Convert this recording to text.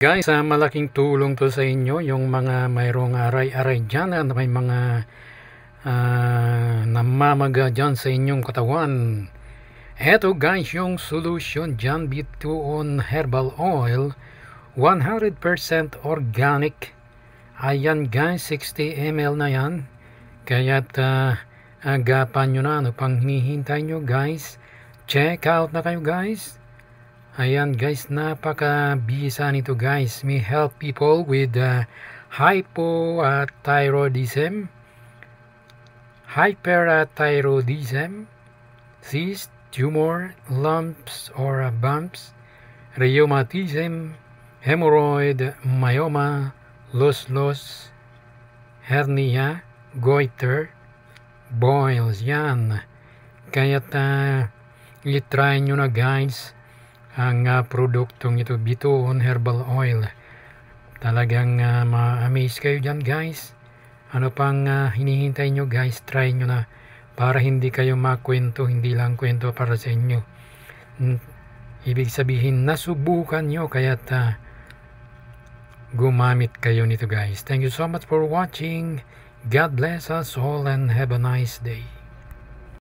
Guys, malaking tulong to sa inyo yung mga mayroong aray-aray dyan at may mga namamaga dyan sa inyong katawan. Eto guys yung solution dyan, Bituon Herbal Oil, 100% organic. Ayan guys, 60 ml na yan. Kaya't agapan nyo na, ano pang hinihintay nyo guys. Check out na kayo guys. Ayan guys, napaka-bisa nito guys. May help people with hypothyroidism, hyperthyroidism, cyst, tumor, lumps or bumps, rheumatism, hemorrhoid, myoma, loss, hernia, goiter, boils. Yan. Kaya't i-try nyo na guys ang produktong ito, Bituon Herbal Oil. Talagang ma-amaze kayo dyan guys. Ano pang hinihintay nyo guys? Try nyo na para hindi kayo makwento, hindi lang kwento para sa inyo. Ibig sabihin nasubukan nyo, kaya't gumamit kayo nito guys. Thank you so much for watching. God bless us all and have a nice day.